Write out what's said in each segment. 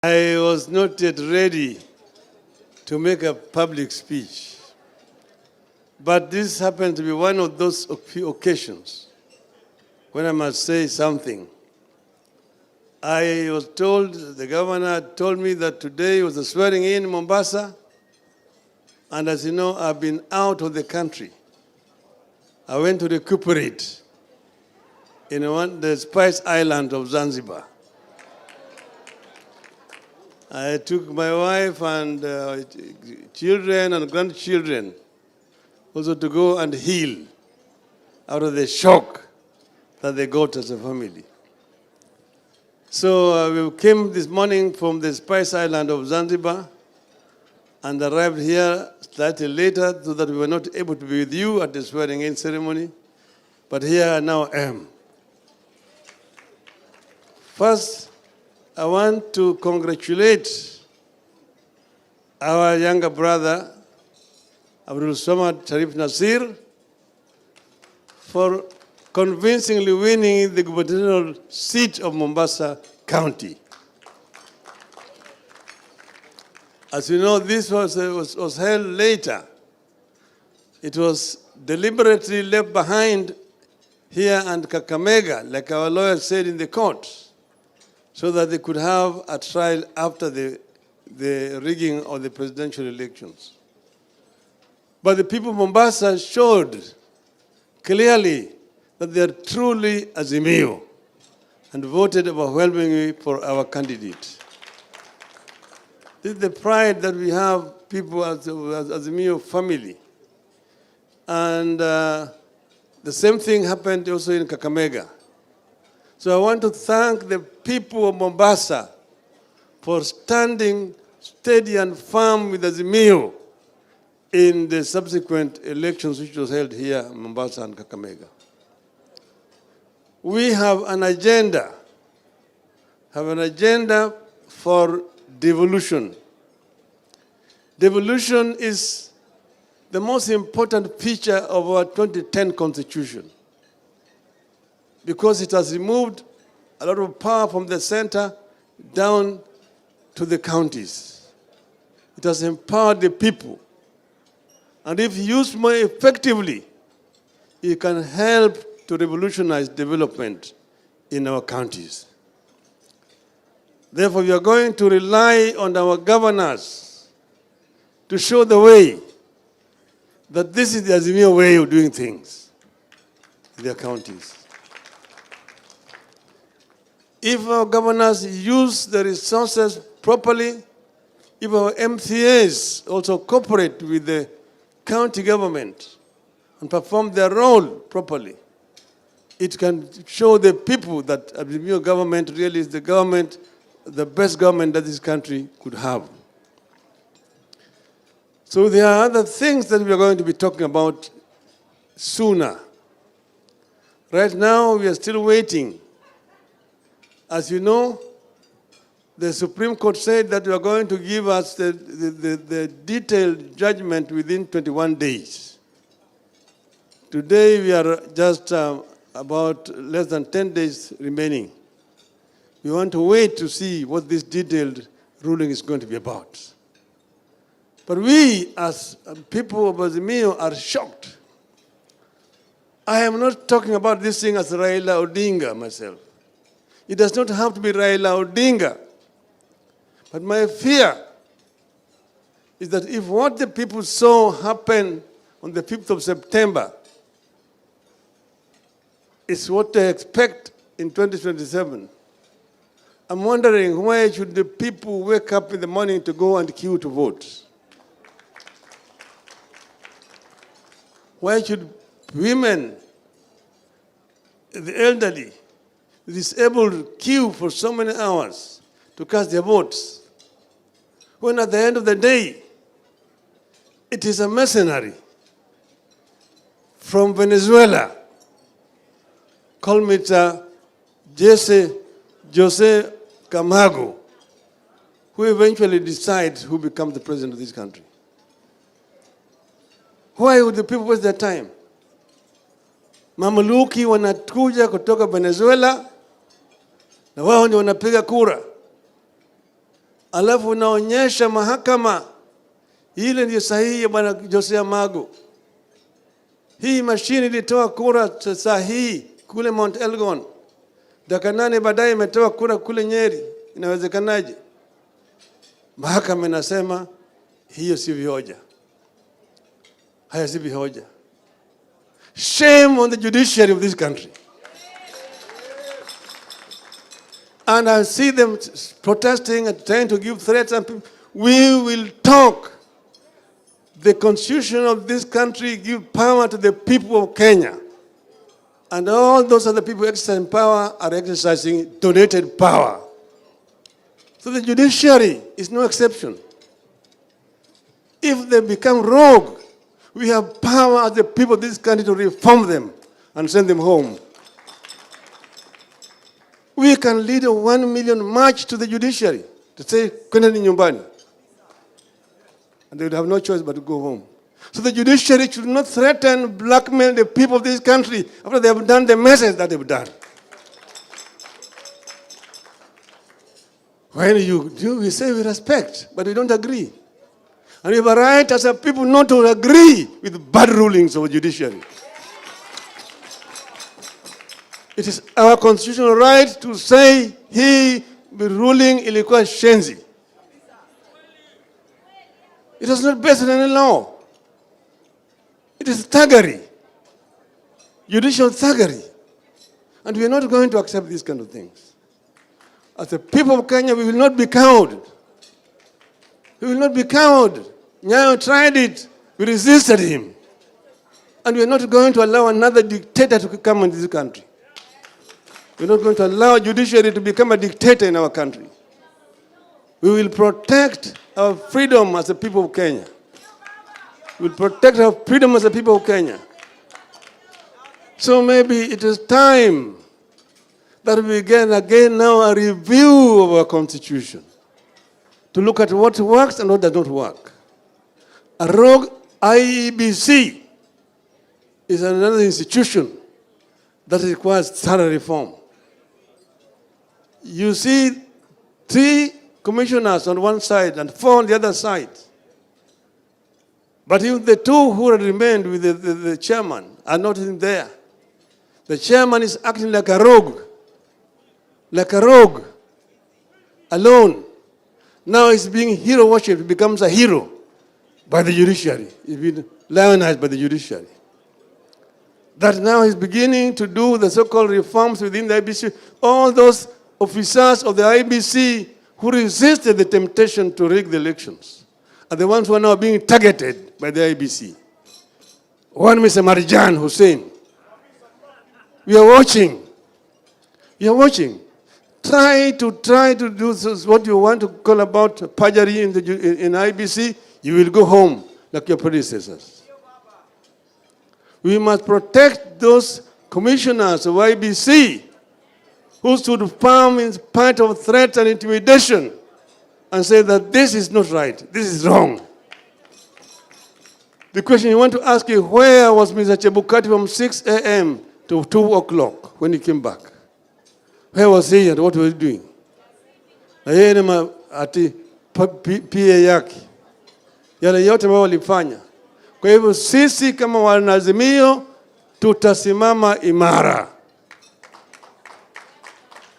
I was not yet ready to make a public speech, but this happened to be one of those few occasions when I must say something. I was told, the governor told me that today was the swearing in Mombasa, and as you know, I've been out of the country. I went to recuperate in the Spice Island of Zanzibar. I took my wife and children and grandchildren also to go and heal out of the shock that they got as a family. So we came this morning from the Spice Island of Zanzibar and arrived here slightly later so that we were not able to be with you at the swearing-in ceremony, but here I now am. First, I want to congratulate our younger brother, Abdulswamad Shariff Nassir, for convincingly winning the gubernatorial seat of Mombasa County. As you know, this was held later. It was deliberately left behind here and Kakamega, like our lawyer said in the court, so that they could have a trial after the rigging of the presidential elections. But the people of Mombasa showed clearly that they are truly Azimio and voted overwhelmingly for our candidate. This is the pride that we have, people as Azimio family. And the same thing happened also in Kakamega. So I want to thank the people of Mombasa for standing steady and firm with Azimio in the subsequent elections which was held here in Mombasa and Kakamega. We have an agenda for devolution. Devolution is the most important feature of our 2010 Constitution, because it has removed a lot of power from the center down to the counties. It has empowered the people. And if used more effectively, it can help to revolutionize development in our counties. Therefore, we are going to rely on our governors to show the way that this is the Azimio way of doing things in their counties. If our governors use the resources properly, if our MCAs also cooperate with the county government and perform their role properly, it can show the people that the new government really is the government, the best government that this country could have. So there are other things that we are going to be talking about sooner. Right now, we are still waiting. As you know, the Supreme Court said that you are going to give us the detailed judgment within 21 days. Today, we are just about less than 10 days remaining. We want to wait to see what this detailed ruling is going to be about. But we, as people of Azimio, are shocked. I am not talking about this thing as Raila Odinga myself. It does not have to be Raila Odinga. But my fear is that if what the people saw happen on the 5th of September is what they expect in 2027, I'm wondering, why should the people wake up in the morning to go and queue to vote? Why should women, the elderly, the disabled queue for so many hours to cast their votes, when at the end of the day, it is a mercenary from Venezuela, called Mr. Jose Camargo, who eventually decides who becomes the president of this country? Why would the people waste their time? Mamluki wanakuja kutoka Venezuela na wao ndio wanapiga kura. alafu unaonyesha mahakama ile ndio sahihi ya bwana Josea Magu. Hii mashine ilitoa kura sahihi kule Mount Elgon. Dakika 8 baadaye imetoa kura kule Nyeri. Inawezekanaje? Mahakama inasema hiyo si vihoja. Haya si vihoja. Shame on the judiciary of this country. And I see them protesting and trying to give threats and people. We will talk. The constitution of this country gives power to the people of Kenya. And all those other people exercising power are exercising donated power. So the judiciary is no exception. If they become rogue, we have power as the people of this country to reform them and send them home. We can lead a 1 million march to the judiciary to say, kwendeni nyumbani. And they would have no choice but to go home. So the judiciary should not threaten, blackmail the people of this country after they have done the message that they've done. When you do, we say we respect, but we don't agree. And we have a right as a people not to agree with bad rulings of the judiciary. It is our constitutional right to say hii ruling ilikuwa shenzi. It is not based on any law. It is thuggery, judicial thuggery. And we are not going to accept these kind of things. As the people of Kenya, we will not be cowed. We will not be cowed. Nyayo tried it. We resisted him. And we are not going to allow another dictator to come into this country. We are not going to allow judiciary to become a dictator in our country. We will protect our freedom as the people of Kenya. We will protect our freedom as the people of Kenya. So maybe it is time that we begin again now a review of our constitution to look at what works and what does not work. A rogue IEBC is another institution that requires thorough reform. You see 3 commissioners on one side and 4 on the other side. But if the 2 who remained with the chairman are not in there, the chairman is acting like a rogue, alone. Now he's being hero worshipped, he becomes a hero by the judiciary. He's been lionized by the judiciary. That now he's beginning to do the so-called reforms within the IBC. All those officers of the IBC who resisted the temptation to rig the elections are the ones who are now being targeted by the IBC. One Mr. Marjan Hussein. We are watching. We are watching. Try to do what you want to call about perjury in IBC. You will go home like your predecessors. We must protect those commissioners of IBC who stood firm in spite of threats and intimidation and say that this is not right, this is wrong. The question you want to ask is, where was Mr. Chebukati from 6 a.m. to 2 o'clock when he came back? Where was he and what was he doing? Na yeye ni ati PA yake. Yale yote ambao walifanya. Kwa hivyo sisi kama wanazimio tutasimama imara.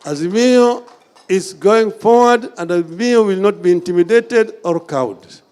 Azimio is going forward and Azimio will not be intimidated or cowed.